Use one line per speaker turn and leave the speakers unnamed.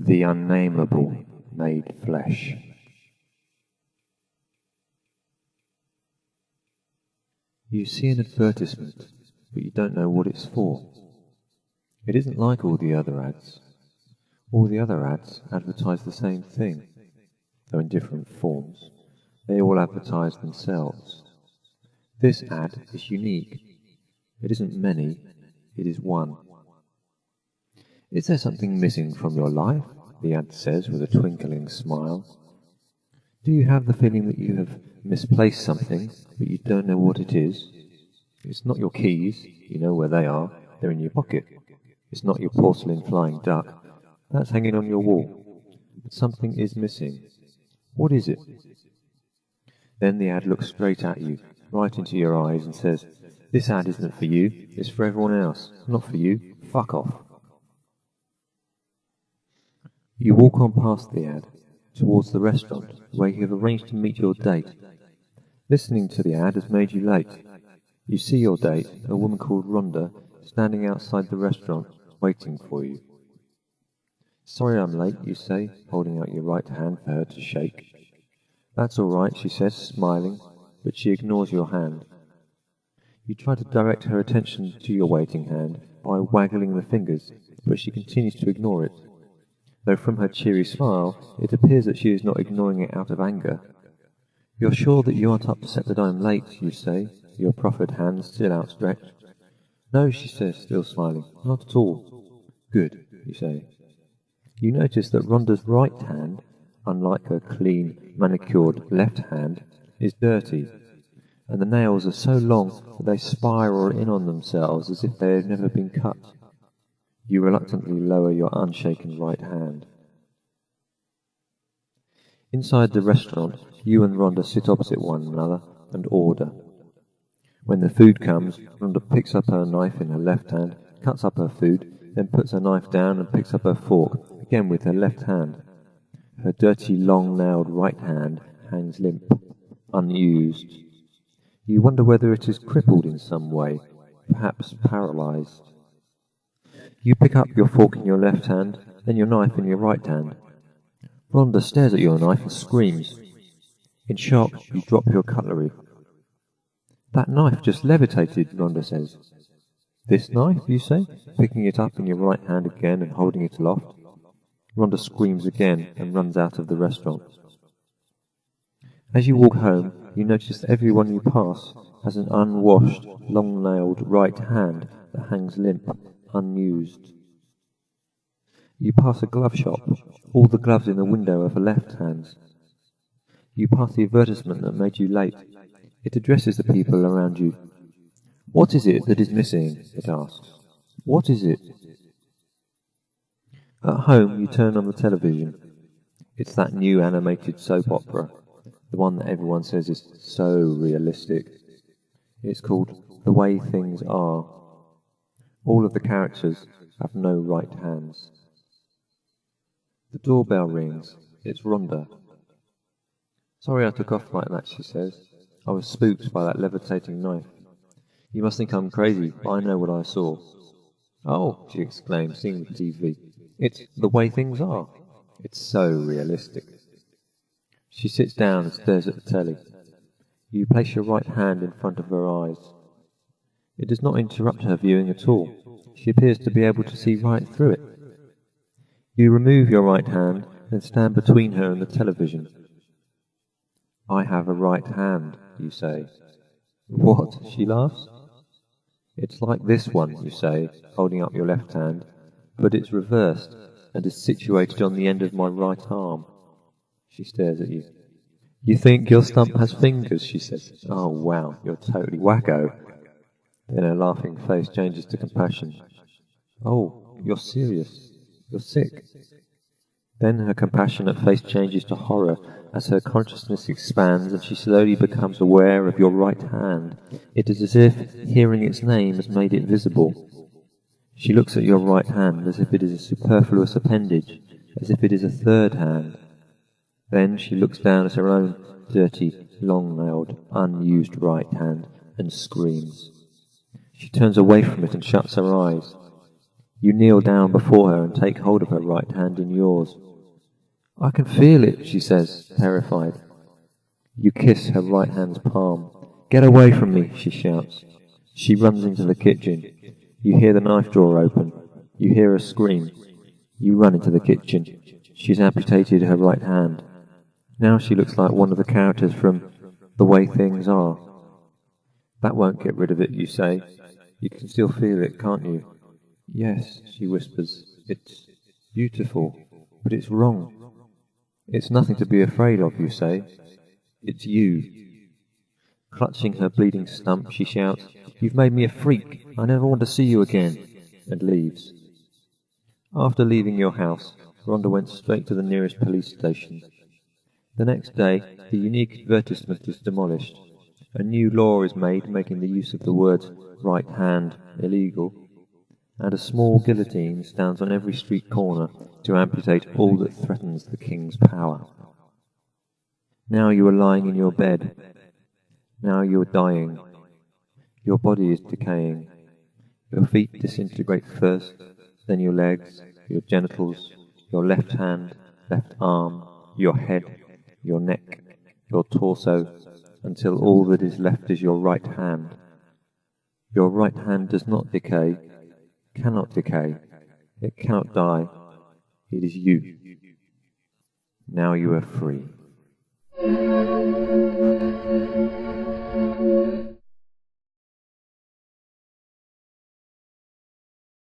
The Unnamable made flesh. You see an advertisement, but you don't know what it's for. It isn't like all the other ads. All the other ads advertise the same thing, though in different forms. They all advertise themselves. This ad is unique. It isn't many, it is one. Is there something missing from your life? The ad says with a twinkling smile. Do you have the feeling that you have misplaced something, but you don't know what it is? It's not your keys, you know where they are, they're in your pocket. It's not your porcelain flying duck, that's hanging on your wall. But something is missing. What is it? Then the ad looks straight at you, right into your eyes, and says, "This ad isn't for you, it's for everyone else, not for you, fuck off." You walk on past the ad, towards the restaurant, where you have arranged to meet your date. Listening to the ad has made you late. You see your date, a woman called Rhonda, standing outside the restaurant, waiting for you. "Sorry I'm late," you say, holding out your right hand for her to shake. "That's all right," she says, smiling, but she ignores your hand. You try to direct her attention to your waiting hand by waggling the fingers, but she continues to ignore it. Though from her cheery smile, it appears that she is not ignoring it out of anger. "You're sure that you aren't upset that I'm late," you say, your proffered hand still outstretched. "No," she says, still smiling, "not at all." "Good," you say. You notice that Rhonda's right hand, unlike her clean, manicured left hand, is dirty, and the nails are so long that they spiral in on themselves as if they had never been cut. You reluctantly lower your unshaken right hand. Inside the restaurant, you and Rhonda sit opposite one another and order. When the food comes, Rhonda picks up her knife in her left hand, cuts up her food, then puts her knife down and picks up her fork, again with her left hand. Her dirty, long-nailed right hand hangs limp, unused. You wonder whether it is crippled in some way, perhaps paralyzed. You pick up your fork in your left hand, then your knife in your right hand. Rhonda stares at your knife and screams. In shock, you drop your cutlery. "That knife just levitated," Rhonda says. "This knife," you say, picking it up in your right hand again and holding it aloft. Rhonda screams again and runs out of the restaurant. As you walk home, you notice that everyone you pass has an unwashed, long-nailed right hand that hangs limp, unused. You pass a glove shop, all the gloves in the window are for left hands. You pass the advertisement that made you late. It addresses the people around you. "What is it that is missing?" it asks. "What is it?" At home, you turn on the television. It's that new animated soap opera, the one that everyone says is so realistic. It's called The Way Things Are. All of the characters have no right hands. The doorbell rings. It's Rhonda. "Sorry I took off like that," she says. "I was spooked by that levitating knife. You must think I'm crazy, but I know what I saw." "Oh," she exclaims, seeing the TV. "It's The Way Things Are. It's so realistic." She sits down and stares at the telly. You place your right hand in front of her eyes. It does not interrupt her viewing at all. She appears to be able to see right through it. You remove your right hand and stand between her and the television. "I have a right hand," you say. "What?" she laughs. "It's like this one," you say, holding up your left hand, "but it's reversed and is situated on the end of my right arm." She stares at you. "You think your stump has fingers?" she says. "Oh wow, you're totally wacko." Then her laughing face changes to compassion. "Oh, you're serious. You're sick." Then her compassionate face changes to horror as her consciousness expands and she slowly becomes aware of your right hand. It is as if hearing its name has made it visible. She looks at your right hand as if it is a superfluous appendage, as if it is a third hand. Then she looks down at her own dirty, long-nailed, unused right hand and screams. She turns away from it and shuts her eyes. You kneel down before her and take hold of her right hand in yours. I can feel it, she says, terrified. You kiss her right hand's palm. Get away from me, she shouts. She runs into the kitchen. You hear the knife drawer open. You hear her scream. You run into the kitchen. She's amputated her right hand. Now she looks like one of the characters from The Way Things Are. That won't get rid of it, you say. You can still feel it, can't you? Yes, she whispers. It's beautiful, but it's wrong. It's nothing to be afraid of, you say. It's you. Clutching her bleeding stump, she shouts, You've made me a freak. I never want to see you again, and leaves. After leaving your house, Rhonda went straight to the nearest police station. The next day, the unique advertisement is demolished. A new law is made making the use of the words right hand illegal, and a small guillotine stands on every street corner to amputate all that threatens the king's power. Now you are lying in your bed. Now you are dying. Your body is decaying. Your feet disintegrate first, then your legs, your genitals, your left hand, left arm, your head, your neck, your torso, until all that is left is your right hand. Your right hand does not decay, cannot decay, it cannot die. It is you. Now you are free.